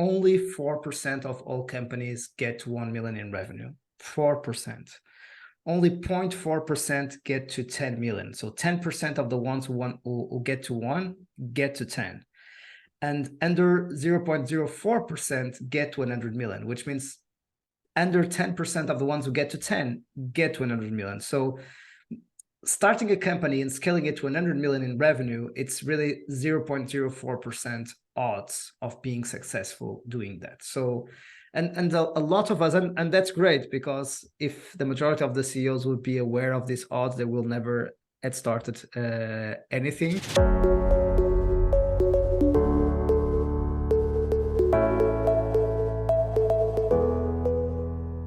only 4% of all companies get to 1 million in revenue. 4%. Only 0.4% get to 10 million. So 10% of the ones who get to 1 get to 10. And under 0.04% get to 100 million, which means under 10% of the ones who get to 10 get to 100 million. So starting a company and scaling it to 100 million in revenue, it's really 0.04% odds of being successful doing that. So, and a lot of us, and that's great, because if the majority of the CEOs would be aware of these odds, they will never had started anything.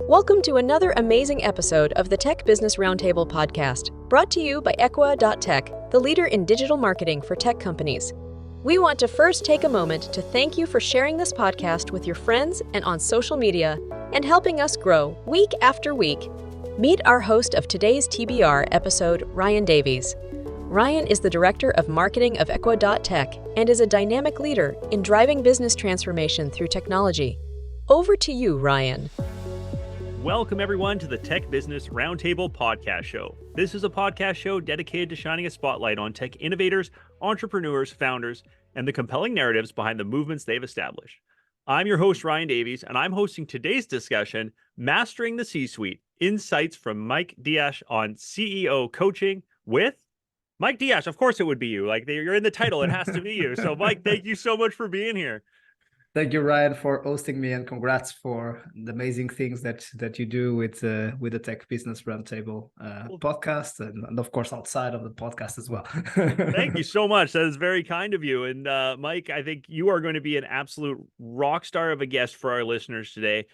Welcome to another amazing episode of the Tech Business Roundtable Podcast, brought to you by Equa.tech, the leader in digital marketing for tech companies. We want to first take a moment to thank you for sharing this podcast with your friends and on social media and helping us grow week after week. Meet our host of today's TBR episode, Ryan Davies. Ryan is the Director of Marketing of Equa.tech and is a dynamic leader in driving business transformation through technology. Over to you, Ryan. Welcome, everyone, to the Tech Business Roundtable Podcast Show. This is a podcast show dedicated to shining a spotlight on tech innovators, entrepreneurs, founders, and the compelling narratives behind the movements they've established. I'm your host, Ryan Davies, and I'm hosting today's discussion, Mastering the C-Suite, Insights from Mike Diash on CEO Coaching with Mike Diash. Of course it would be you. Like, you're in the title. It has to be you. So, Mike, thank you so much for being here. Thank you, Ryan, for hosting me, and congrats for the amazing things that you do with the Tech Business Roundtable podcast, and of course outside of the podcast as well. Thank you so much. That is very kind of you. And Mike, I think you are going to be an absolute rock star of a guest for our listeners today.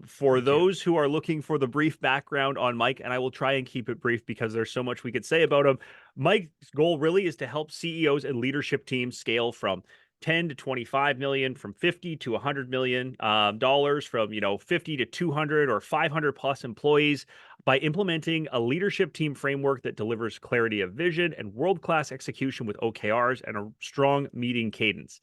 For those who are looking for the brief background on Mike, and I will try and keep it brief because there's so much we could say about him. Mike's goal really is to help CEOs and leadership teams scale from 10 to 25 million, from 50 to 100 million dollars, from 50 to 200 or 500 plus employees, by implementing a leadership team framework that delivers clarity of vision and world-class execution with OKRs and a strong meeting cadence.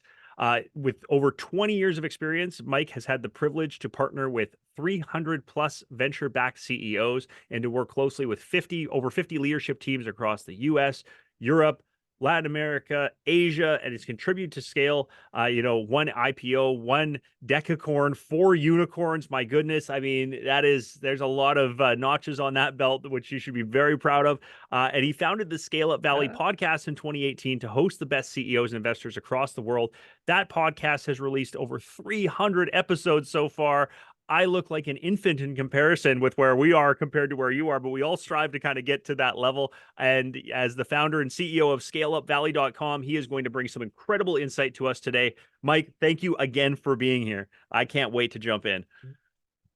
With over 20 years of experience, Mike has had the privilege to partner with 300 plus venture-backed CEOs and to work closely with over 50 leadership teams across the US, Europe, Latin America, Asia, and it's contributed to scale, one IPO, one decacorn, 4 unicorns. My goodness. I mean, there's a lot of notches on that belt, which you should be very proud of. And he founded the Scale Up Valley podcast in 2018 to host the best CEOs and investors across the world. That podcast has released over 300 episodes so far. I look like an infant in comparison with where we are compared to where you are, but we all strive to kind of get to that level. And as the founder and CEO of ScaleUpValley.com, he is going to bring some incredible insight to us today. Mike, thank you again for being here. I can't wait to jump in.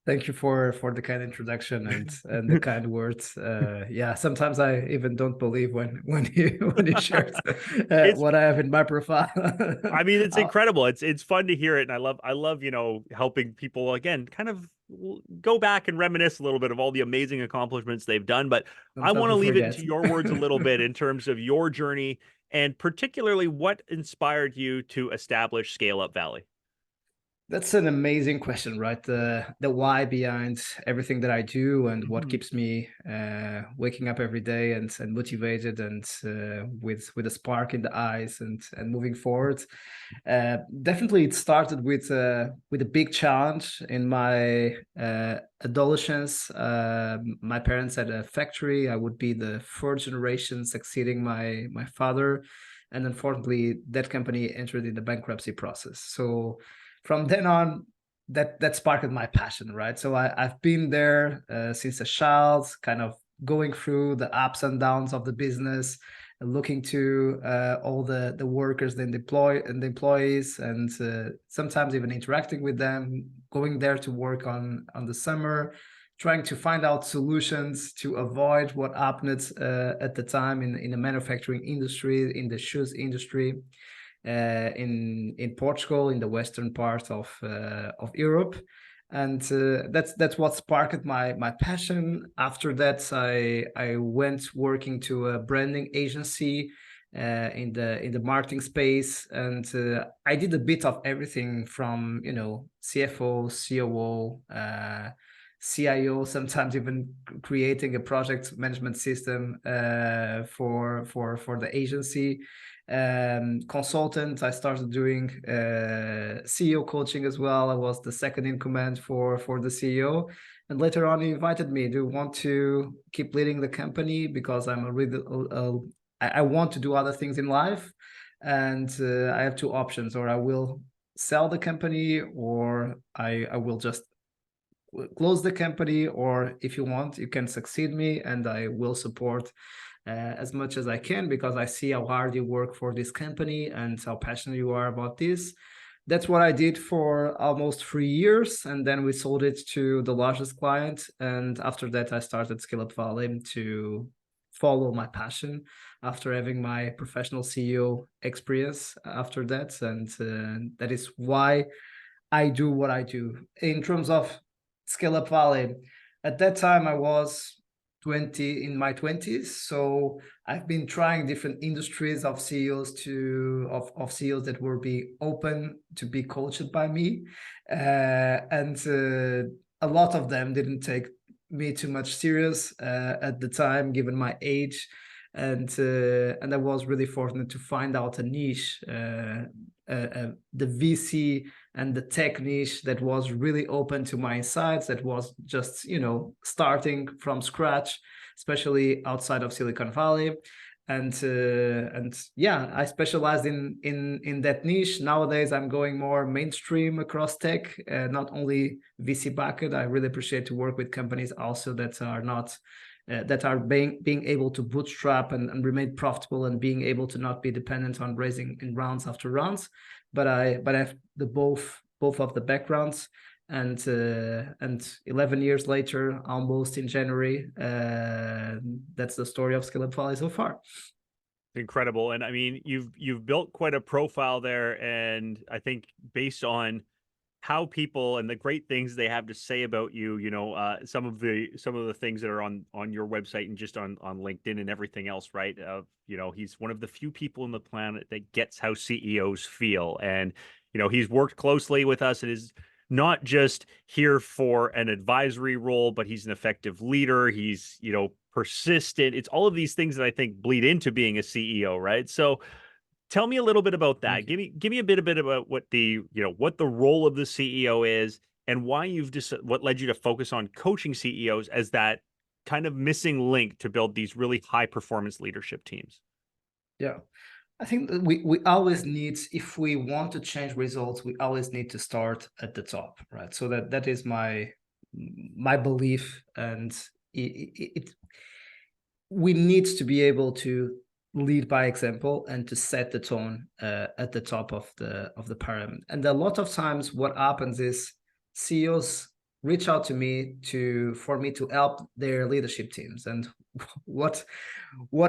Thank you for the kind introduction and the kind words. Sometimes I even don't believe when you shared what I have in my profile. I mean, it's incredible. It's fun to hear it, and I love helping people again kind of go back and reminisce a little bit of all the amazing accomplishments they've done. But I want to leave it into your words a little bit in terms of your journey, and particularly what inspired you to establish Scale Up Valley. That's an amazing question, right? The why behind everything that I do, and what keeps me waking up every day and motivated and with a spark in the eyes and moving forward. Definitely, it started with a big challenge in my adolescence. My parents had a factory. I would be the 4th generation succeeding my father, and unfortunately, that company entered in the bankruptcy process. So from then on, that sparked my passion, right? So I've been there since a child, kind of going through the ups and downs of the business, looking to all the workers, the employees, and sometimes even interacting with them, going there to work on the summer, trying to find out solutions to avoid what happened at the time in the manufacturing industry, in the shoes industry. In Portugal, in the western part of Europe, and that's what sparked my passion. After that, I went working to a branding agency in the marketing space, and I did a bit of everything from CFO, COO, CIO, sometimes even creating a project management system for the agency. Consultant, I started doing CEO coaching as well. I was the second in command for the CEO. And later on, he invited me, do you want to keep leading the company? Because I'm I want to do other things in life. And I have two options: or I will sell the company, or I will just close the company, or if you want, you can succeed me and I will support as much as I can, because I see how hard you work for this company and how passionate you are about this. That's what I did for almost 3 years, and then we sold it to the largest client. And after that, I started Scale Up Valley to follow my passion after having my professional CEO experience after that. And that is why I do what I do. In terms of Scale Up Valley, at that time I was in my 20s, so I've been trying different industries of CEOs of CEOs that were being open to be coached by me, and a lot of them didn't take me too much serious at the time, given my age, and I was really fortunate to find out a niche, the VC and the tech niche, that was really open to my insights, that was just starting from scratch, especially outside of Silicon Valley. And yeah, I specialized in that niche. Nowadays I'm going more mainstream across tech, not only VC backed. I really appreciate to work with companies also that are not that are being able to bootstrap and remain profitable, and being able to not be dependent on raising in rounds after rounds. But I have the both of the backgrounds, and 11 years later, almost in January, that's the story of Scale Up Valley so far. Incredible. And I mean, you've built quite a profile there, and I think based on how people and the great things they have to say about you, some of the things that are on your website and just on LinkedIn and everything else, right? He's one of the few people on the planet that gets how CEOs feel. And, he's worked closely with us and is not just here for an advisory role, but he's an effective leader. He's, persistent. It's all of these things that I think bleed into being a CEO, right? So tell me a little bit about that. Give me a bit about what the role of the CEO is, and why what led you to focus on coaching CEOs as that kind of missing link to build these really high performance leadership teams. Yeah, I think that we always need, if we want to change results, we always need to start at the top, right? So that is my belief, and we need to be able to lead by example and to set the tone at the top of the pyramid. And a lot of times what happens is CEOs reach out to me for me to help their leadership teams. And what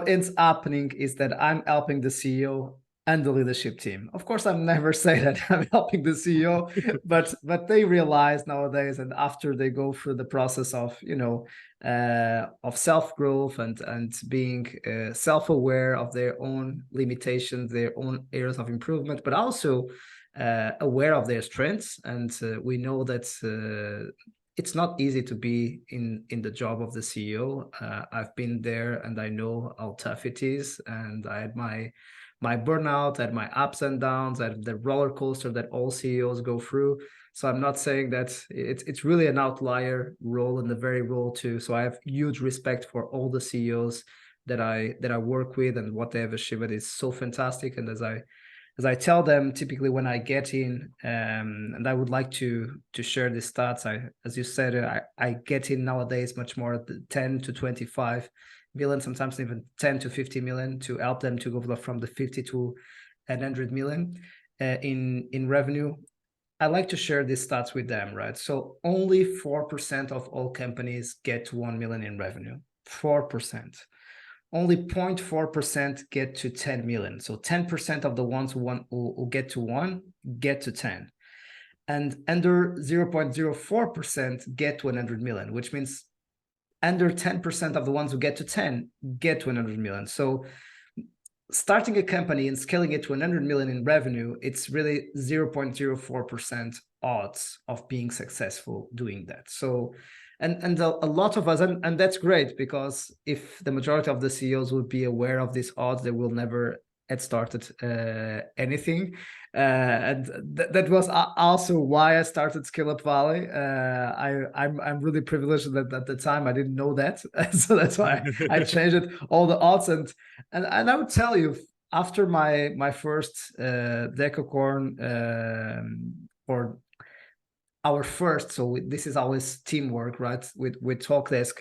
ends happening is that I'm helping the CEO and the leadership team. Of course, I'm never say that I'm helping the CEO, but they realize nowadays, and after they go through the process of of self-growth and being self-aware of their own limitations, their own areas of improvement, but also aware of their strengths. And we know that it's not easy to be in the job of the CEO. I've been there, and I know how tough it is. And I had my burnout, I had my ups and downs, I had the roller coaster that all CEOs go through. So I'm not saying that it's really an outlier role, and the very role too. So I have huge respect for all the CEOs that I work with, and what they have achieved is so fantastic. And as I tell them, typically when I get in, and I would like to share these stats. As you said, I get in nowadays much more at the 10 to 25 million, sometimes even 10 to 50 million, to help them to go from the 50 to 100 million in revenue. I like to share these stats with them, right? So only 4% of all companies get to 1 million in revenue. 4%. Only 0.4% get to 10 million. So 10% of the ones who get to 1 get to 10. And under 0.04% get to 100 million, which means under 10% of the ones who get to 10 get to 100 million. So starting a company and scaling it to 100 million in revenue, it's really 0.04% odds of being successful doing that. So, and a lot of us, and that's great, because if the majority of the CEOs would be aware of these odds, they will never had started anything. And that was also why I started Scale Up Valley. I'm really privileged that at the time I didn't know that, so that's why I changed it, all the odds. And I would tell you, after my first decacorn, or our first, so this is always teamwork, right? With Talkdesk,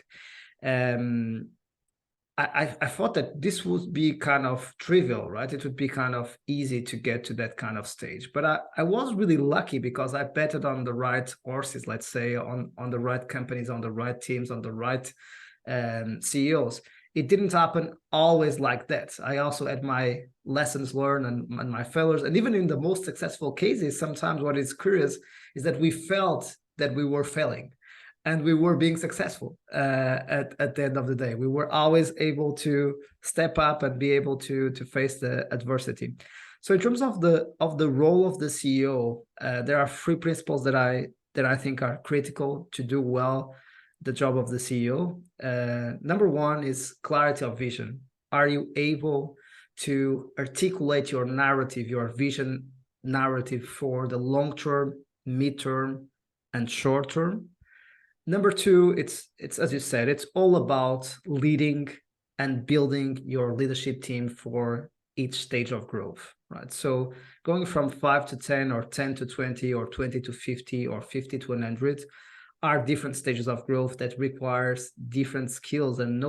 I thought that this would be kind of trivial, right? It would be kind of easy to get to that kind of stage. But I was really lucky, because I betted on the right horses, let's say, on the right companies, on the right teams, on the right CEOs. It didn't happen always like that. I also had my lessons learned and my failures. And even in the most successful cases, sometimes what is curious is that we felt that we were failing, and we were being successful at the end of the day. We were always able to step up and be able to face the adversity. So in terms of the role of the CEO, there are three principles that I think are critical to do well the job of the CEO. Number one is clarity of vision. Are you able to articulate your narrative, your vision narrative, for the long term, mid-term, and short term? Number two, it's as you said, it's all about leading and building your leadership team for each stage of growth, right? So going from 5 to 10, or 10 to 20, or 20 to 50, or 50 to 100 are different stages of growth that requires different skills. And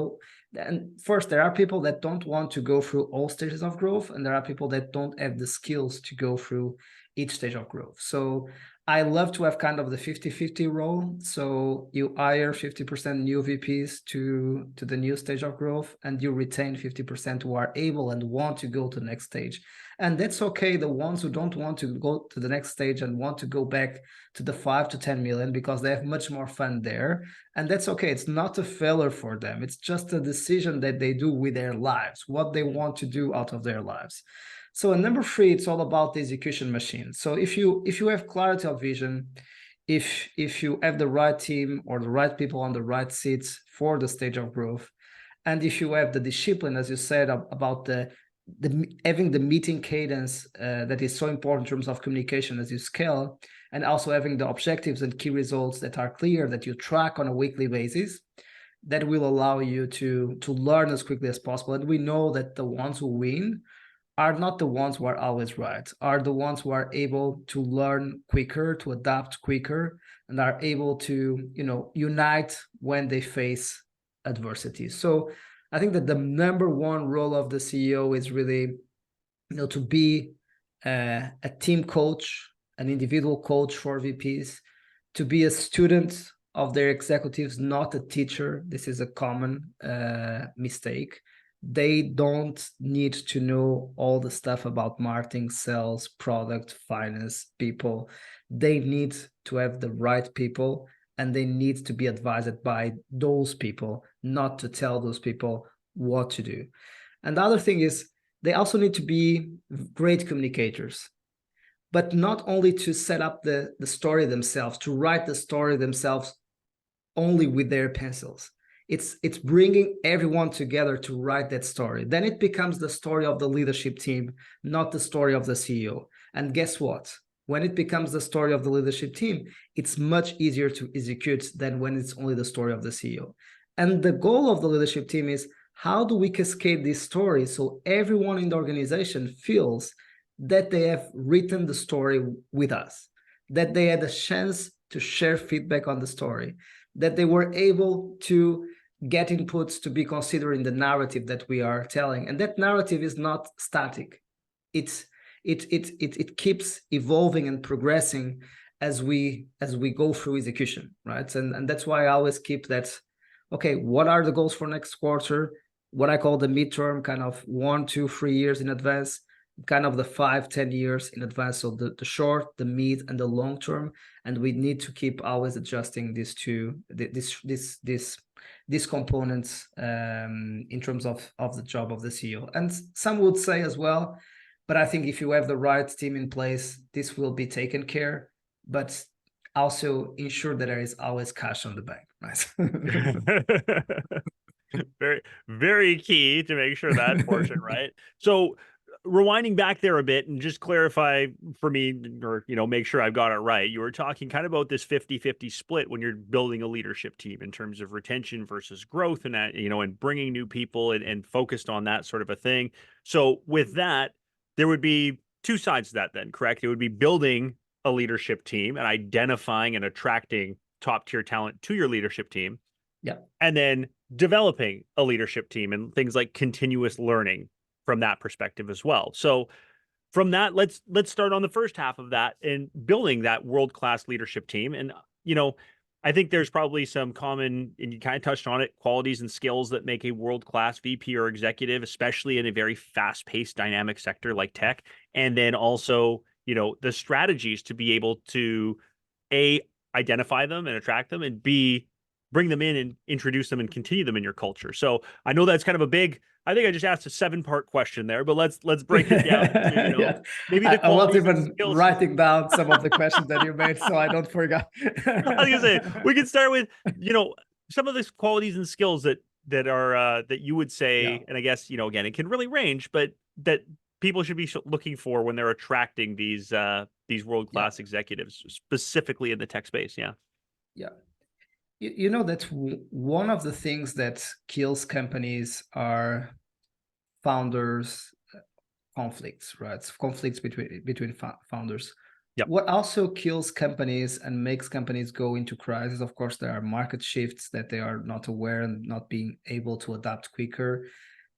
first, there are people that don't want to go through all stages of growth, and there are people that don't have the skills to go through each stage of growth. So I love to have kind of the 50-50 role. So you hire 50% new VPs to the new stage of growth, and you retain 50% who are able and want to go to the next stage. And that's okay. The ones who don't want to go to the next stage and want to go back to the 5 to 10 million, because they have much more fun there. And that's okay. It's not a failure for them. It's just a decision that they do with their lives, what they want to do out of their lives. So in number three, it's all about the execution machine. So if you have clarity of vision, if you have the right team or the right people on the right seats for the stage of growth, and if you have the discipline, as you said, about the having the meeting cadence that is so important in terms of communication as you scale, and also having the objectives and key results that are clear, that you track on a weekly basis, that will allow you to learn as quickly as possible. And we know that the ones who win are not the ones who are always right, are the ones who are able to learn quicker, to adapt quicker, and are able to, unite when they face adversity. So I think that the number one role of the CEO is really, to be a team coach, an individual coach for VPs, to be a student of their executives, not a teacher. This is a common mistake. They don't need to know all the stuff about marketing, sales, product, finance, people. They need to have the right people, and they need to be advised by those people, not to tell those people what to do. And the other thing is, they also need to be great communicators, but not only to set up the story themselves, to write the story themselves only with their pencils. It's bringing everyone together to write that story. Then it becomes the story of the leadership team, not the story of the CEO. And guess what? When it becomes the story of the leadership team, it's much easier to execute than when it's only the story of the CEO. And the goal of the leadership team is, how do we cascade this story so everyone in the organization feels that they have written the story with us, that they had a chance to share feedback on the story, that they were able to get inputs to be considered in the narrative that we are telling. And that narrative is not static. It keeps evolving and progressing as we go through execution, right? And that's why I always keep that, okay, what are the goals for next quarter? What I call the midterm, kind of 1, 2, 3 years in advance. kind of the 5-10 years in advance. So the short, the mid, and the long term. And we need to keep always adjusting these components in terms of the job of the CEO. And some would say as well, but I think if you have the right team in place, this will be taken care, but also ensure that there is always cash on the bank, right? Very, very key to make sure that portion, right? So rewinding back there a bit and just clarify for me, or, make sure I've got it right. You were talking kind of about this 50-50 split when you're building a leadership team in terms of retention versus growth, and that, and bringing new people and focused on that sort of a thing. So with that, there would be two sides to that then, correct? It would be building a leadership team and identifying and attracting top tier talent to your leadership team. Yeah. And then developing a leadership team and things like continuous learning from that perspective as well. So from that, let's start on the first half of that and building that world-class leadership team. And, I think there's probably some common, and you kind of touched on it, qualities and skills that make a world-class VP or executive, especially in a very fast-paced, dynamic sector like tech. And then also, the strategies to be able to A, identify them and attract them, and B, bring them in and introduce them and continue them in your culture. So I know that's kind of a big, I think I just asked a 7-part question there, but let's break it down to, Yeah. maybe the I was qualities and even skills. writing down some of the questions that you made, so I don't forget. I was gonna say, we can start with, some of the qualities and skills that are that you would say, Yeah. and I guess, again, it can really range, but that people should be looking for when they're attracting these world-class executives, specifically in the tech space. Yeah. Yeah. You know that one of the things that kills companies are founders conflicts, right? Conflicts between founders. Yep. What also kills companies and makes companies go into crisis, of course, there are market shifts that they are not aware and not being able to adapt quicker.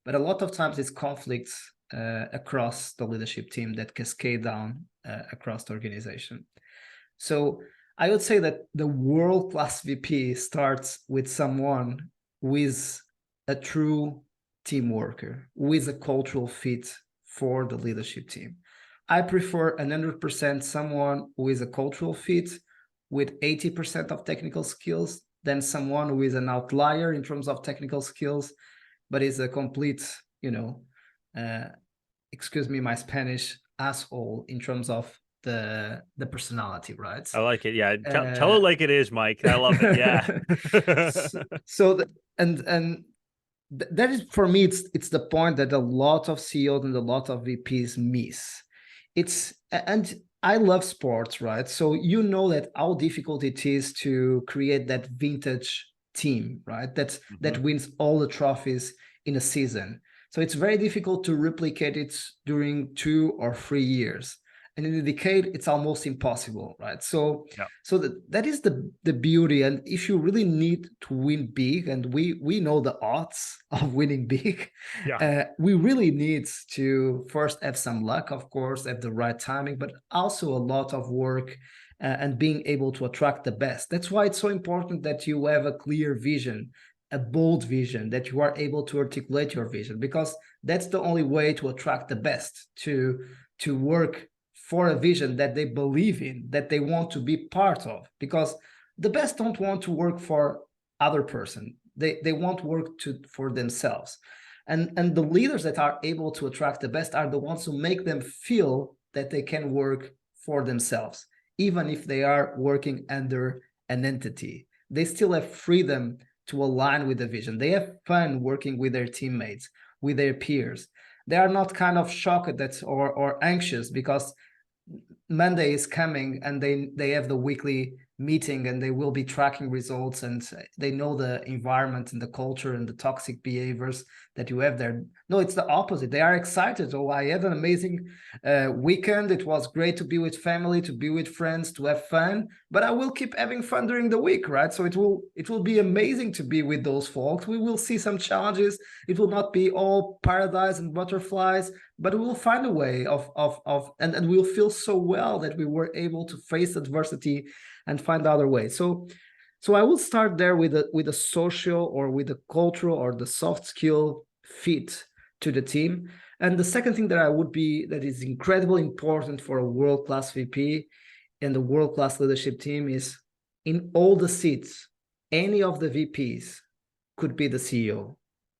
But a lot of times it's conflicts across the leadership team that cascade down across the organization. So I would say that the world-class VP starts with someone who is a true team worker, who is a cultural fit for the leadership team. I prefer 100% someone who is a cultural fit with 80% of technical skills than someone who is an outlier in terms of technical skills, but is a complete, excuse me, my Spanish, asshole in terms of the personality, right? I like it. Yeah. Tell it like it is, Mike. I love it. Yeah. That is, for me, it's the point that a lot of CEOs and a lot of VPs miss. And I love sports, right? So that how difficult it is to create that vintage team, right? That wins all the trophies in a season. So it's very difficult to replicate it during 2 or 3 years. And in a decade, it's almost impossible, right? So, that is the beauty. And if you really need to win big, and we know the odds of winning big, we really need to first have some luck, of course, have the right timing, but also a lot of work and being able to attract the best. That's why it's so important that you have a clear vision, a bold vision, that you are able to articulate your vision, because that's the only way to attract the best, to work for a vision that they believe in, that they want to be part of, because the best don't want to work for other person. They want work for themselves. And the leaders that are able to attract the best are the ones who make them feel that they can work for themselves, even if they are working under an entity. They still have freedom to align with the vision. They have fun working with their teammates, with their peers. They are not kind of shocked or anxious because Monday is coming and they have the weekly meeting and they will be tracking results, and they know the environment and the culture and the toxic behaviors that you have there. No, it's the opposite. They are excited. Oh, I had an amazing weekend. It was great to be with family, to be with friends, to have fun, but I will keep having fun during the week, right? So it will be amazing to be with those folks. We will see some challenges. It will not be all paradise and butterflies, but we will find a way and we'll feel so well that we were able to face adversity and find other ways. So I will start there with a social or with a cultural or the soft skill fit to the team. And the second thing that is incredibly important for a world-class VP and the world-class leadership team is, in all the seats, any of the VPs could be the CEO,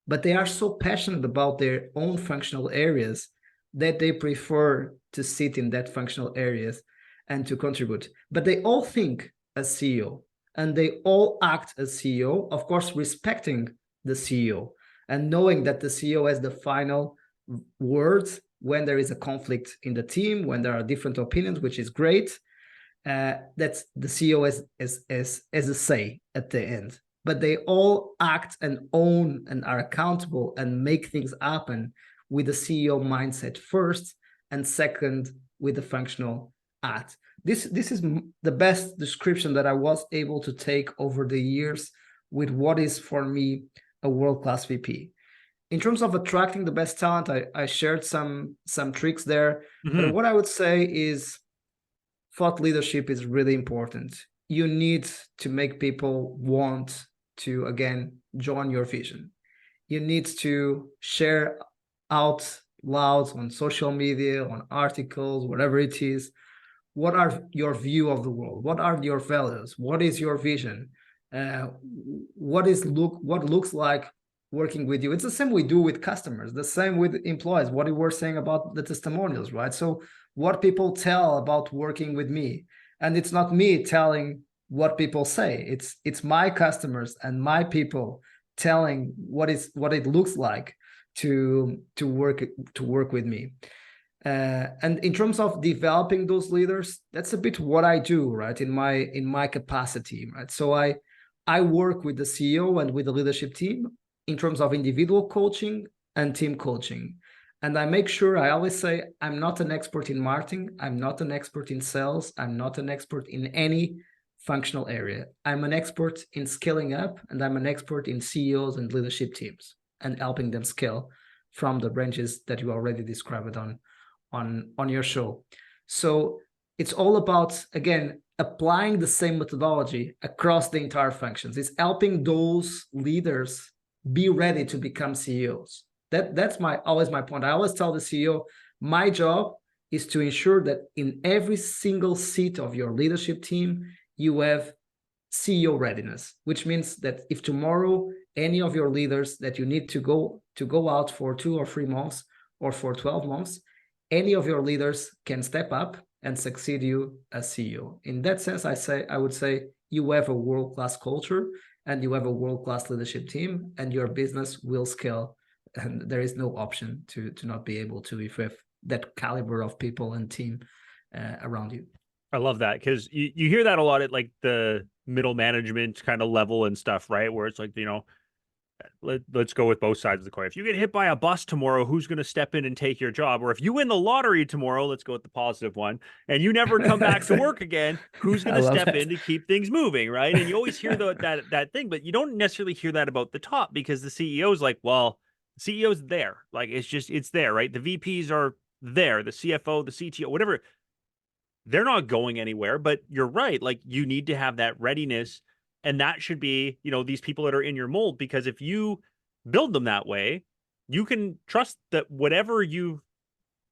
but they are so passionate about their own functional areas that they prefer to sit in that functional areas and to contribute. But they all think as CEO and they all act as CEO, of course, respecting the CEO and knowing that the CEO has the final words when there is a conflict in the team, when there are different opinions, which is great. That's the CEO as a say at the end. But they all act and own and are accountable and make things happen with the CEO mindset first, and second with the functional act. This is the best description that I was able to take over the years with what is for me a world-class VP. In terms of attracting the best talent, I shared some tricks there. But what I would say is thought leadership is really important. You need to make people want to, again, join your vision. You need to share out loud on social media, on articles, whatever it is. What are your view of the world? What are your values? What is your vision? What looks like working with you? It's the same we do with customers, the same with employees, what you were saying about the testimonials, right? So what people tell about working with me, and it's not me telling what people say, it's my customers and my people telling what it looks like to work with me. And in terms of developing those leaders, that's a bit what I do, right? In my capacity, right? So I work with the CEO and with the leadership team in terms of individual coaching and team coaching. And I make sure, I always say, I'm not an expert in marketing. I'm not an expert in sales. I'm not an expert in any functional area. I'm an expert in scaling up, and I'm an expert in CEOs and leadership teams and helping them scale from the branches that you already described on your show. So it's all about, again, applying the same methodology across the entire functions. It's helping those leaders be ready to become CEOs. That's always my point. I always tell the CEO, my job is to ensure that in every single seat of your leadership team, you have CEO readiness, which means that if tomorrow any of your leaders that you need to go out for 2 or 3 months or for 12 months, any of your leaders can step up and succeed you as CEO. In that sense, I would say you have a world-class culture and you have a world-class leadership team, and your business will scale. And there is no option to not be able to if you have that caliber of people and team around you. I love that, because you hear that a lot at like the middle management kind of level and stuff, right? Where it's like, let's go with both sides of the coin. If you get hit by a bus tomorrow, who's going to step in and take your job? Or if you win the lottery tomorrow, let's go with the positive one, and you never come back to work again, who's going to step in to keep things moving, right? And you always hear that thing, but you don't necessarily hear that about the top, because the CEO is like, well, the CEO's there. Like, it's there, right? The VPs are there, the CFO, the CTO, whatever. They're not going anywhere, but you're right. Like, you need to have that readiness, and that should be, these people that are in your mold, because if you build them that way, you can trust that whatever you've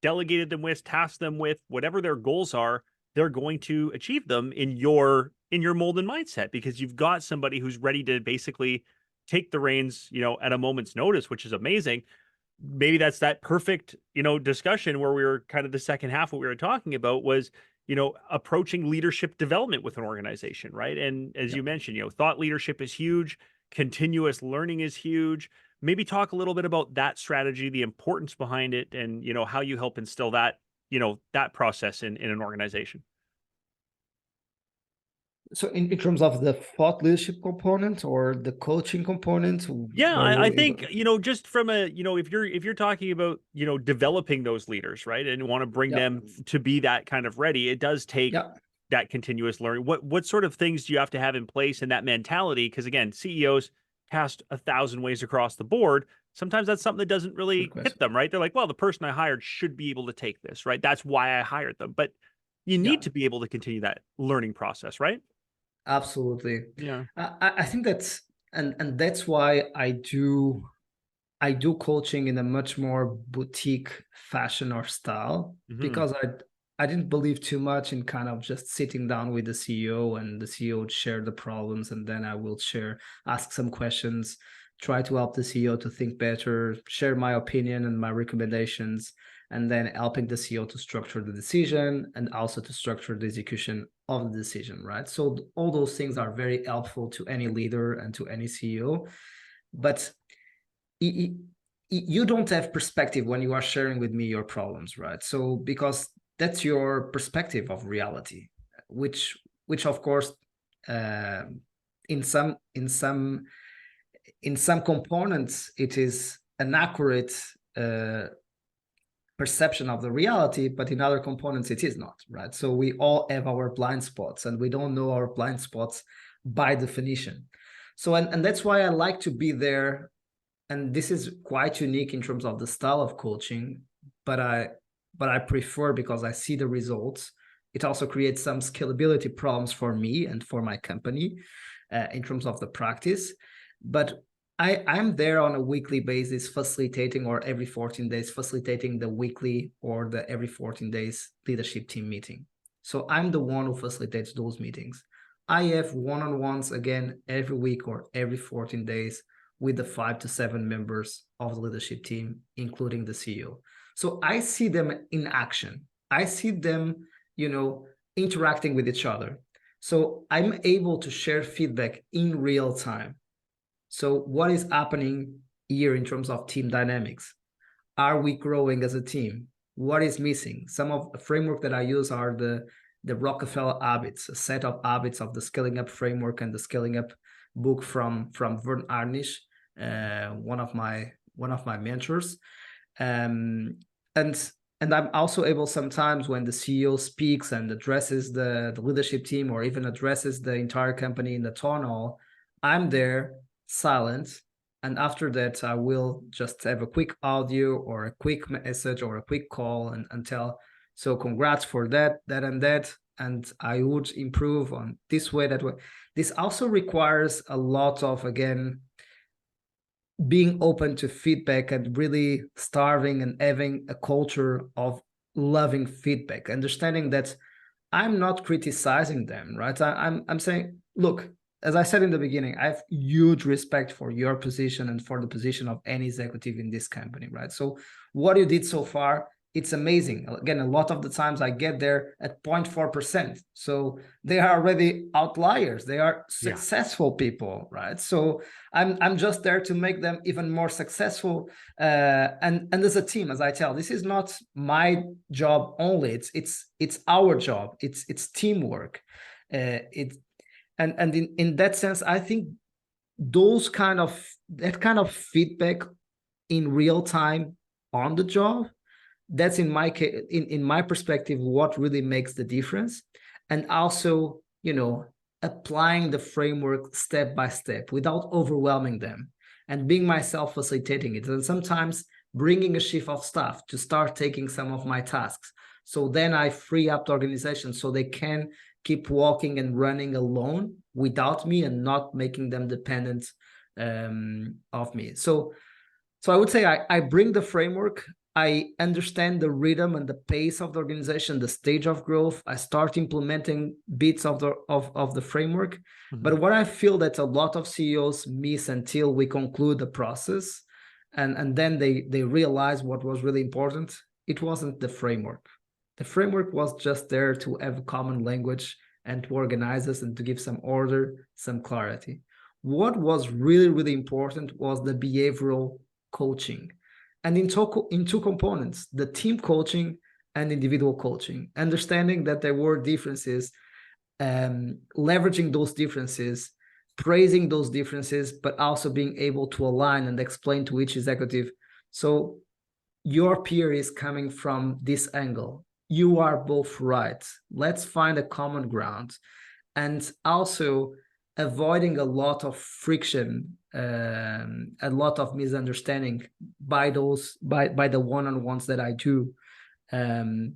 delegated them with, tasked them with, whatever their goals are, they're going to achieve them in your mold and mindset, because you've got somebody who's ready to basically take the reins, at a moment's notice, which is amazing. Maybe that's that perfect, discussion where we were kind of the second half, what we were talking about was, approaching leadership development with an organization, right? And as you mentioned, thought leadership is huge. Continuous learning is huge. Maybe talk a little bit about that strategy, the importance behind it, and, how you help instill that, that process in an organization. So in terms of the thought leadership component or the coaching component? Yeah, I think, just from a, if you're talking about, developing those leaders, right, and want to bring them to be that kind of ready, it does take that continuous learning. What sort of things do you have to have in place in that mentality? Because again, CEOs cast 1,000 ways across the board. Sometimes that's something that doesn't really hit them, right? They're like, well, the person I hired should be able to take this, right? That's why I hired them. But you need to be able to continue that learning process, right? Absolutely. Yeah. I think that's and that's why I I do coaching in a much more boutique fashion or style, because I didn't believe too much in kind of just sitting down with the CEO, and the CEO would share the problems, and then I will ask some questions, try to help the CEO to think better, share my opinion and my recommendations, and then helping the CEO to structure the decision and also to structure the execution of the decision, right? So all those things are very helpful to any leader and to any CEO. But you don't have perspective when you are sharing with me your problems, right? So because that's your perspective of reality, which of course, in some components it is an accurate perception of the reality, but in other components it is not, right? So we all have our blind spots, and we don't know our blind spots by definition. So and that's why I like to be there. And this is quite unique in terms of the style of coaching, but I prefer, because I see the results. It also creates some scalability problems for me and for my company in terms of the practice. But I'm there on a weekly basis facilitating, or every 14 days facilitating, the weekly or the every 14 days leadership team meeting. So I'm the one who facilitates those meetings. I have one-on-ones again every week or every 14 days with the 5 to 7 members of the leadership team, including the CEO. So I see them in action. I see them, interacting with each other. So I'm able to share feedback in real time. So what is happening here in terms of team dynamics? Are we growing as a team? What is missing? Some of the framework that I use are the Rockefeller habits, a set of habits of the Scaling Up framework and the Scaling Up book from Vern Harnish, one of my mentors, and I'm also able sometimes, when the CEO speaks and addresses the leadership team, or even addresses the entire company in the town hall, I'm there silent, and after that I will just have a quick audio or a quick message or a quick call and tell, so congrats for that and that, and I would improve on this way, that way. This also requires a lot of, again, being open to feedback and really starving and having a culture of loving feedback, understanding that I'm not criticizing them, right? I'm saying, look, as I said in the beginning, I have huge respect for your position and for the position of any executive in this company, right? So what you did so far, it's amazing. Again, a lot of the times I get there at 0.4%. So they are already outliers. They are successful people, right? So I'm just there to make them even more successful. And as a team, as I tell, this is not my job only. It's our job. It's teamwork. And in that sense, I think that kind of feedback in real time on the job, that's in my perspective what really makes the difference. And also, applying the framework step by step without overwhelming them, and being myself facilitating it, and sometimes bringing a chief of staff to start taking some of my tasks. So then I free up the organization so they can keep walking and running alone without me, and not making them dependent of me. So I would say I bring the framework. I understand the rhythm and the pace of the organization, the stage of growth. I start implementing bits of the framework. Mm-hmm. But what I feel that a lot of CEOs miss until we conclude the process, and then they realize what was really important, it wasn't the framework. The framework was just there to have a common language and to organize us and to give some order, some clarity. What was really, really important was the behavioral coaching. And in two components, the team coaching and individual coaching, understanding that there were differences, leveraging those differences, praising those differences, but also being able to align and explain to each executive, so your peer is coming from this angle. You are both right. Let's find a common ground. And also avoiding a lot of friction, a lot of misunderstanding by the one-on-ones that I do.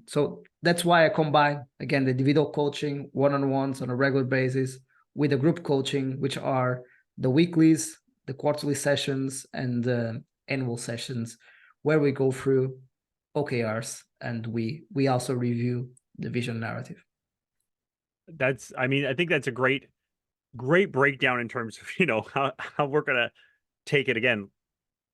So that's why I combine, again, the individual coaching, one-on-ones on a regular basis, with the group coaching, which are the weeklies, the quarterly sessions, and annual sessions where we go through OKRs and we also review the vision narrative. I think that's a great breakdown in terms of, you know, how we're going to take it again,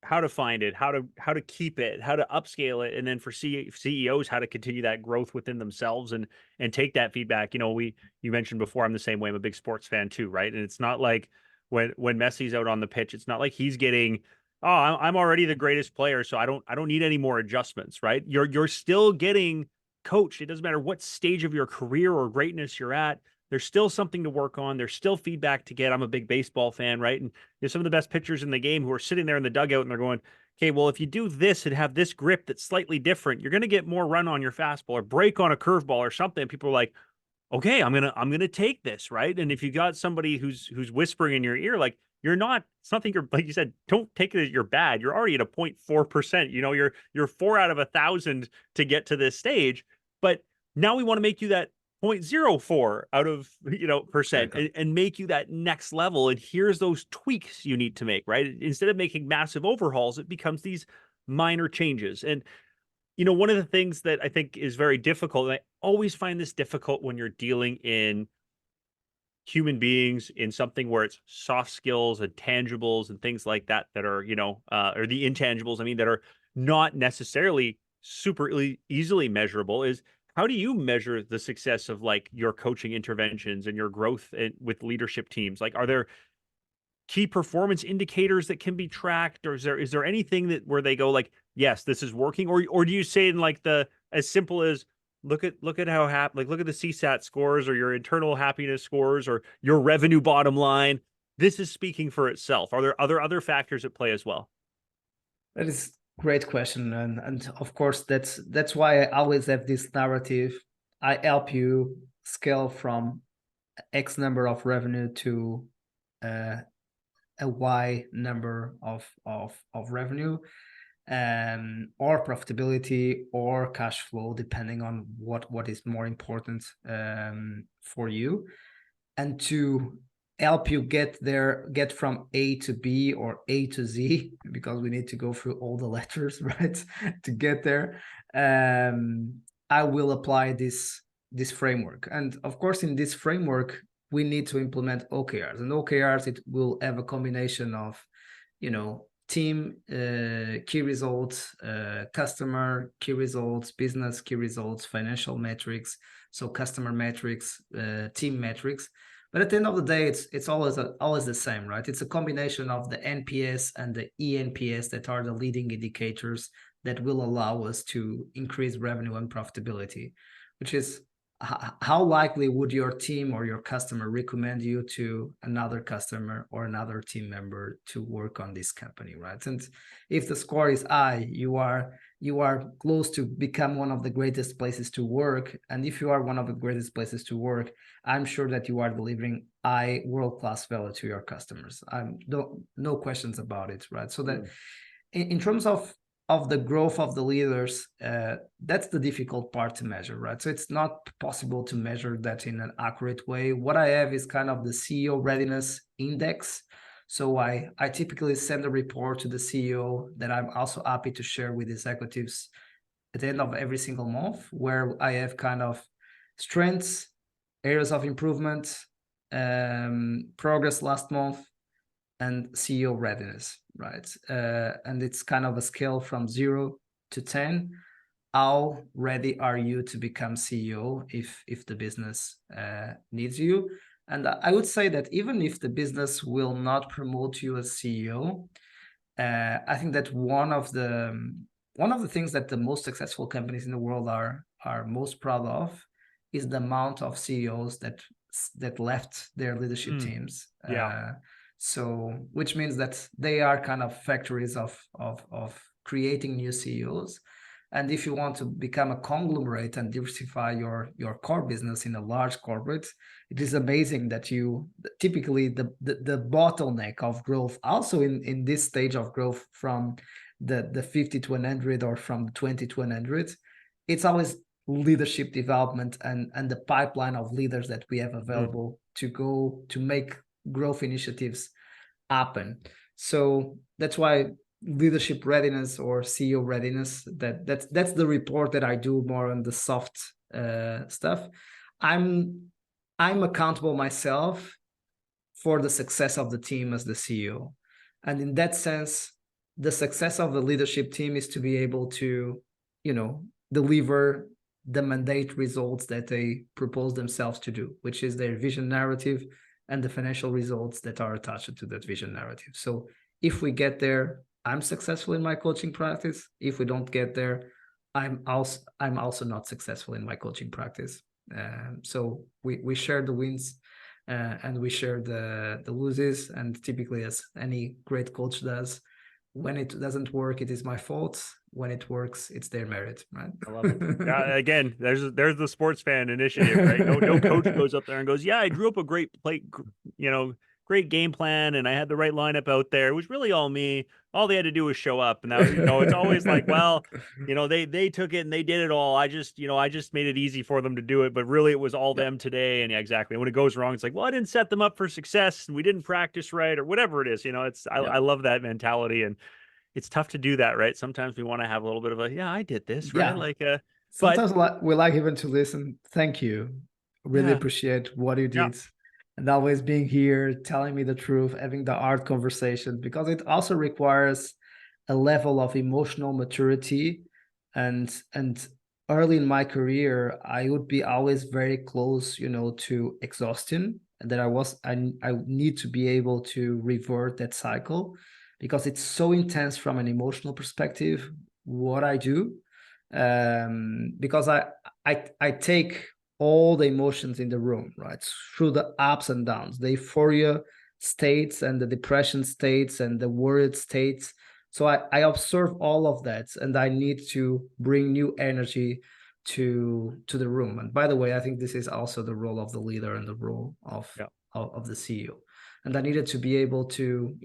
how to find it, how to keep it, how to upscale it, and then for CEOs, how to continue that growth within themselves and take that feedback. You know, you mentioned before, I'm the same way. I'm a big sports fan too, right? And it's not like when Messi's out on the pitch, it's not like he's getting, oh, I'm already the greatest player, so I don't need any more adjustments, right? You're still getting coached. It doesn't matter what stage of your career or greatness you're at. There's still something to work on. There's still feedback to get. I'm a big baseball fan, right? And there's some of the best pitchers in the game who are sitting there in the dugout and they're going, okay, well, if you do this and have this grip that's slightly different, you're going to get more run on your fastball or break on a curveball or something. People are like, okay, I'm gonna take this, right? And if you got somebody who's whispering in your ear, like, you're not, it's nothing, you're, like you said, don't take it as you're bad. You're already at a 0.4%. You know, you're 4 out of 1,000 to get to this stage. But now we want to make you that 0.04 out of, you know, percent and make you that next level. And here's those tweaks you need to make, right? Instead of making massive overhauls, it becomes these minor changes. And, you know, one of the things that I think is very difficult, and I always find this difficult when you're dealing in human beings in something where it's soft skills and tangibles and things like that are, you know, or the intangibles, I mean, that are not necessarily super easily measurable, is how do you measure the success of like your coaching interventions and your growth with leadership teams? Like, are there key performance indicators that can be tracked, or is there anything that where they go like, yes, this is working, or do you say in like the as simple as look at how happy, like look at the CSAT scores or your internal happiness scores or your revenue bottom line, this is speaking for itself? Are there other factors at play as well? That is a great question, and of course that's why I always have this narrative. I help you scale from X number of revenue to a Y number of revenue, or profitability or cash flow, depending on what is more important for you, and to help you get from A to B or A to Z, because we need to go through all the letters, right, to get there. I will apply this framework, and of course in this framework we need to implement OKRs, and OKRs, it will have a combination of, you know, team key results, customer key results, business key results, financial metrics, so customer metrics, team metrics. But at the end of the day, it's always the same, right? It's a combination of the NPS and the eNPS that are the leading indicators that will allow us to increase revenue and profitability, which is how likely would your team or your customer recommend you to another customer or another team member to work on this company, right? And if the score is high, you are close to become one of the greatest places to work. And if you are one of the greatest places to work, I'm sure that you are delivering high world-class value to your customers. No questions about it, right? So that in terms of the growth of the leaders, that's the difficult part to measure, right? So it's not possible to measure that in an accurate way. What I have is kind of the CEO readiness index. So I typically send a report to the CEO that I'm also happy to share with executives at the end of every single month, where I have kind of strengths, areas of improvement, progress last month, and CEO readiness, right? And it's kind of a scale from 0 to 10. How ready are you to become CEO if the business needs you? And I would say that even if the business will not promote you as CEO, I think that one of the things that the most successful companies in the world are most proud of is the amount of CEOs that left their leadership teams. So, which means that they are kind of factories of creating new CEOs. And if you want to become a conglomerate and diversify your core business in a large corporate, it is amazing that you typically the bottleneck of growth, also in this stage of growth from the 50 to 100 or from 20 to 100, it's always leadership development and the pipeline of leaders that we have available to go to make growth initiatives happen. So that's why leadership readiness or CEO readiness. That's the report that I do more on the soft stuff. I'm accountable myself for the success of the team as the CEO. And in that sense, the success of the leadership team is to be able to, deliver the mandate results that they propose themselves to do, which is their vision narrative and the financial results that are attached to that vision narrative. So if we get there, I'm successful in my coaching practice. If we don't get there, I'm also not successful in my coaching practice. So we share the wins and we share the losses. And typically, as any great coach does, when it doesn't work, it is my fault. When it works, it's their merit, right? I love it. Yeah, again, there's the sports fan initiative, right? No coach goes up there and goes, "Yeah, I drew up a great great game plan, and I had the right lineup out there." It was really all me. All they had to do was show up. And now, it's always like, well, they took it and they did it all. I just made it easy for them to do it, but really it was all them today. And yeah, exactly. When it goes wrong, it's like, well, I didn't set them up for success and we didn't practice right or whatever it is. I love that mentality, and it's tough to do that, right? Sometimes we want to have a little bit of I did this, right? Like, sometimes we like even to listen. Thank you. Really appreciate what you did. And always being here, telling me the truth, having the hard conversation, because it also requires a level of emotional maturity. And early in my career, I would be always very close, to exhaustion, and that I need to be able to revert that cycle, because it's so intense from an emotional perspective, what I do. Because I take all the emotions in the room, right? Through the ups and downs, the euphoria states and the depression states and the worried states. So I observe all of that, and I need to bring new energy to the room. And by the way, I think this is also the role of the leader and the role of the CEO. And I needed to be able to,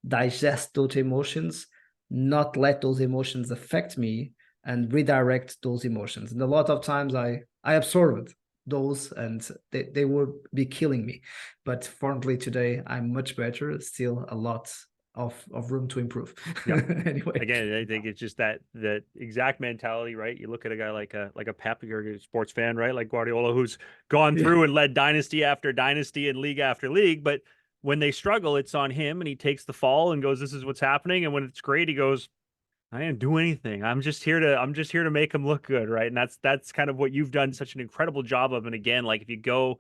digest those emotions, not let those emotions affect me, and redirect those emotions. And a lot of times I absorbed those, and they would be killing me. But fortunately today I'm much better. Still a lot of room to improve. Anyway, again, I think it's just that exact mentality, right? You look at a guy like a Pep, you're a sports fan, right? Like Guardiola, who's gone through and led dynasty after dynasty and league after league, but when they struggle, it's on him, and he takes the fall and goes, "This is what's happening." And when it's great, he goes, "I didn't do anything. I'm just here to make him look good," right? And that's kind of what you've done such an incredible job of. And again, like, if you go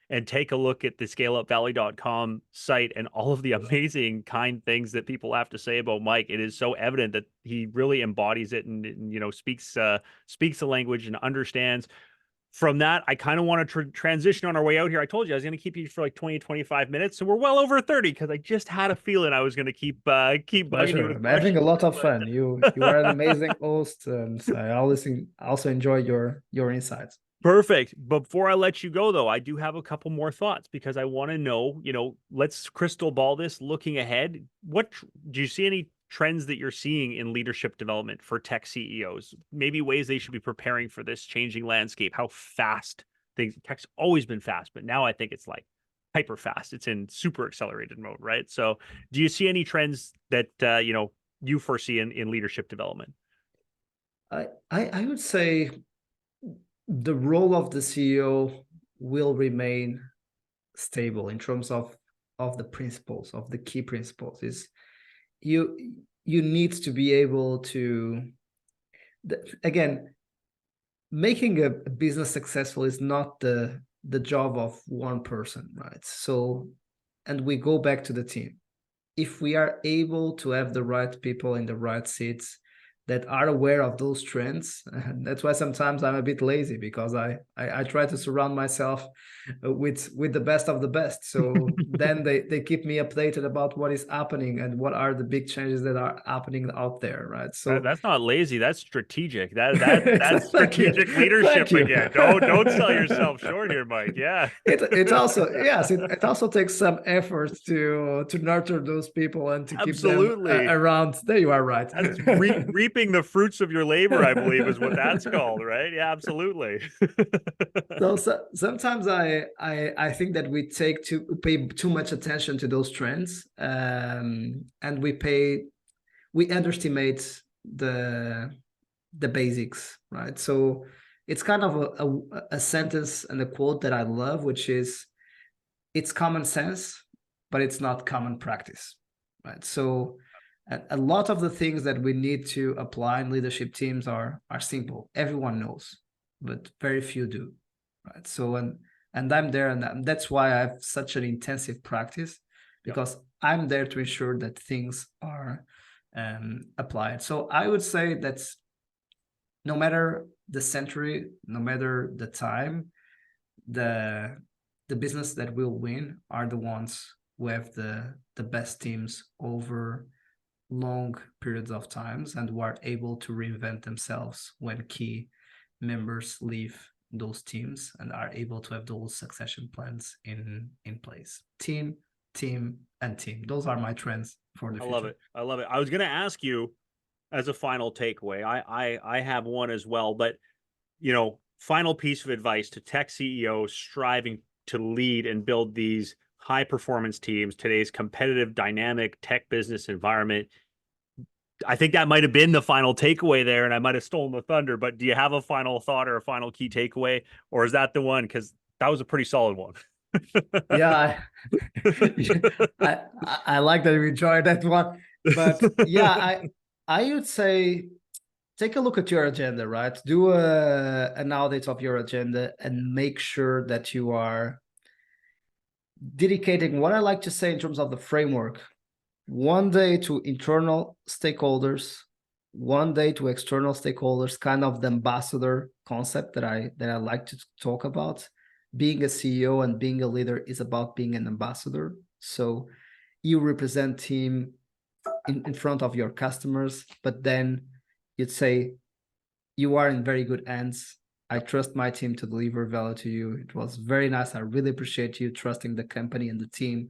and take a look at the scaleupvalley.com site and all of the amazing kind things that people have to say about Mike, it is so evident that he really embodies it and speaks the language and understands. From that, I kind of want to transition on our way out here. I told you I was going to keep you for like 20, 25 minutes. So we're well over 30, because I just had a feeling I was going to keep bugging you. I'm having a lot of fun. You are an amazing host, and I always also enjoy your insights. Perfect. Before I let you go, though, I do have a couple more thoughts, because I want to know, let's crystal ball this looking ahead. What do you see any trends that you're seeing in leadership development for tech CEOs? Maybe ways they should be preparing for this changing landscape, how fast tech's always been fast, but now I think it's like hyper fast. It's in super accelerated mode, right? So do you see any trends that, you foresee in leadership development? I would say the role of the CEO will remain stable in terms of the principles, of the key principles. Is you need to be able to, again, making a business successful is not the job of one person, right? So, and we go back to the team. If we are able to have the right people in the right seats that are aware of those trends, and that's why sometimes I'm a bit lazy, because I try to surround myself with the best of the best. So then they keep me updated about what is happening and what are the big changes that are happening out there, right? So that's not lazy, that's strategic. That's strategic leadership again. Don't sell yourself short here, Mike. Yeah. It also, yes, it also takes some effort to nurture those people and to keep them around. There you are, right. That's reaping the fruits of your labor, I believe, is what that's called, right? Yeah, absolutely. So sometimes I think that we pay too much attention to those trends, and we we underestimate the basics, right? So it's kind of a sentence and a quote that I love, which is, it's common sense, but it's not common practice, right? So a lot of the things that we need to apply in leadership teams are simple. Everyone knows, but very few do, right? So and I'm there, and that's why I have such an intensive practice, because I'm there to ensure that things are applied. So I would say that's, no matter the century, no matter the time, the business that will win are the ones who have the best teams over long periods of times, and who are able to reinvent themselves when key members leave those teams, and are able to have those succession plans in place. Team, and team. Those are my trends for the future. I love it. I love it. I was going to ask you, as a final takeaway, I have one as well, but final piece of advice to tech CEOs striving to lead and build these high performance teams, today's competitive, dynamic tech business environment. I think that might have been the final takeaway there, and I might have stolen the thunder, but do you have a final thought or a final key takeaway, or is that the one? Because that was a pretty solid one. Yeah, I like that you enjoyed that one. But yeah, I would say, take a look at your agenda, right? Do an audit of your agenda and make sure that you are dedicating, what I like to say in terms of the framework, one day to internal stakeholders, one day to external stakeholders, kind of the ambassador concept that I like to talk about. Being a CEO and being a leader is about being an ambassador. So you represent team in front of your customers, but then you'd say, you are in very good hands. I trust my team to deliver value to you. It was very nice. I really appreciate you trusting the company and the team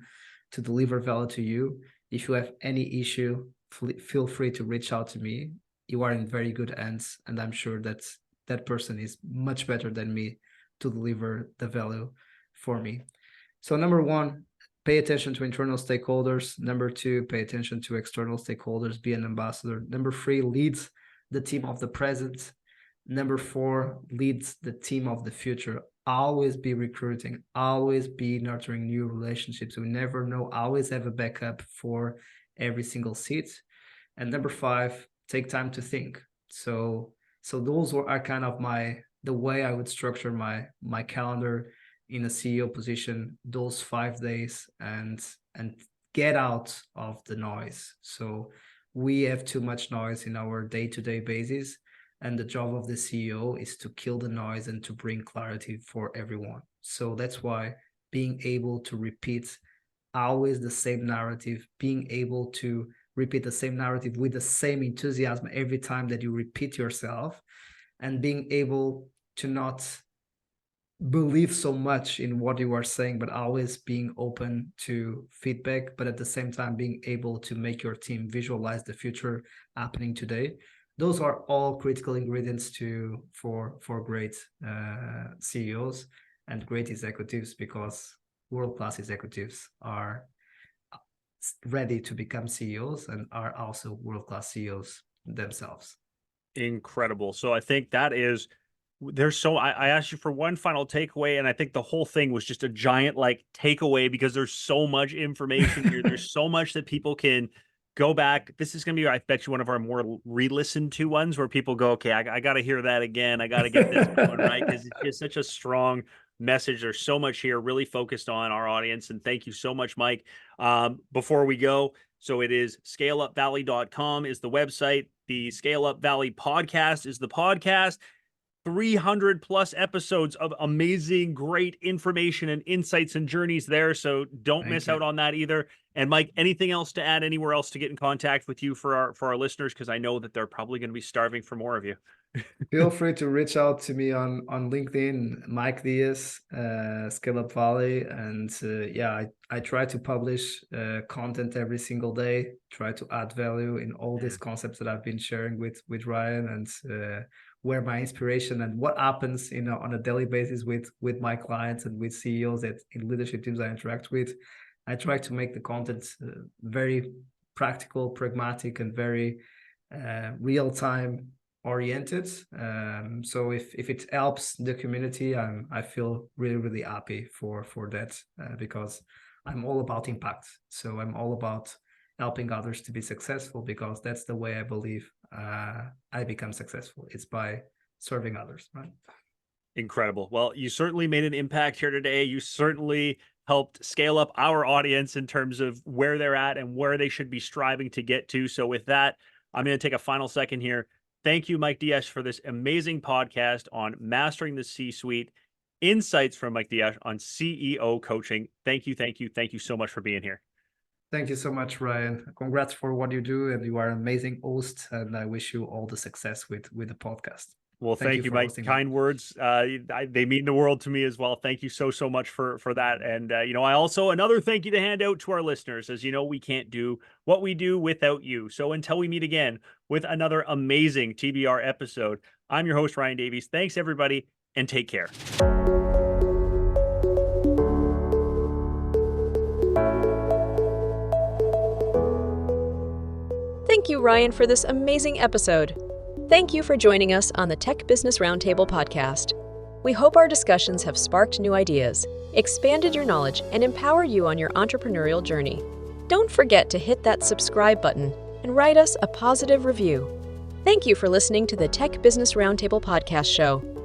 to deliver value to you. If you have any issue, feel free to reach out to me. You are in very good hands, and I'm sure that that person is much better than me to deliver the value for me. So number one, pay attention to internal stakeholders. Number two, pay attention to external stakeholders. Be an ambassador. Number three, leads the team of the present. Number four, leads the team of the future. Always be recruiting, always be nurturing new relationships. We never know, always have a backup for every single seat. And number five, take time to think. So those are kind of the way I would structure my calendar in a CEO position, those 5 days, and get out of the noise. So we have too much noise in our day-to-day basis, and the job of the CEO is to kill the noise and to bring clarity for everyone. So that's why being able to repeat always the same narrative, being able to repeat the same narrative with the same enthusiasm every time that you repeat yourself, and being able to not believe so much in what you are saying, but always being open to feedback, but at the same time being able to make your team visualize the future happening today. Those are all critical ingredients for great CEOs and great executives, because world-class executives are ready to become CEOs and are also world-class CEOs themselves. Incredible. So I think that is, I asked you for one final takeaway, and I think the whole thing was just a giant takeaway, because there's so much information here. There's so much that people can go back. This is going to be, I bet you, one of our more re-listened to ones where people go, okay, I got to hear that again. I got to get this going, right? Because it's just such a strong message. There's so much here, really focused on our audience. And thank you so much, Mike. Before we go, so it is scaleupvalley.com is the website. The Scale Up Valley podcast is the podcast. 300 plus episodes of amazing, great information and insights and journeys there. So don't miss out on that either. And Mike, anything else to add, anywhere else to get in contact with you for our listeners? Because I know that they're probably going to be starving for more of you. Feel free to reach out to me on LinkedIn, Mike Diaz, Scale Up Valley. And I try to publish content every single day, try to add value in all these concepts that I've been sharing with Ryan, and where my inspiration and what happens on a daily basis with my clients and with CEOs in leadership teams I interact with. I try to make the content very practical, pragmatic, and very real-time oriented. So if it helps the community, I feel really, really happy for that, because I'm all about impact. So I'm all about helping others to be successful, because that's the way I believe I become successful. It's by serving others, right? Incredible. Well, you certainly made an impact here today. You certainly helped scale up our audience in terms of where they're at and where they should be striving to get to. So with that, I'm going to take a final second here. Thank you, Mike Diaz, for this amazing podcast on mastering the C-suite. Insights from Mike Diaz on CEO coaching. Thank you, thank you, thank you so much for being here. Thank you so much, Ryan. Congrats for what you do, and you are an amazing host, and I wish you all the success with the podcast. Well, thank you, Mike. Kind words. They mean the world to me as well. Thank you so much for that. And, I also, another thank you to hand out to our listeners. As you know, we can't do what we do without you. So until we meet again with another amazing TBR episode, I'm your host, Ryan Davies. Thanks, everybody, and take care. Thank you, Ryan, for this amazing episode. Thank you for joining us on the Tech Business Roundtable Podcast. We hope our discussions have sparked new ideas, expanded your knowledge, and empowered you on your entrepreneurial journey. Don't forget to hit that subscribe button and write us a positive review. Thank you for listening to the Tech Business Roundtable Podcast show.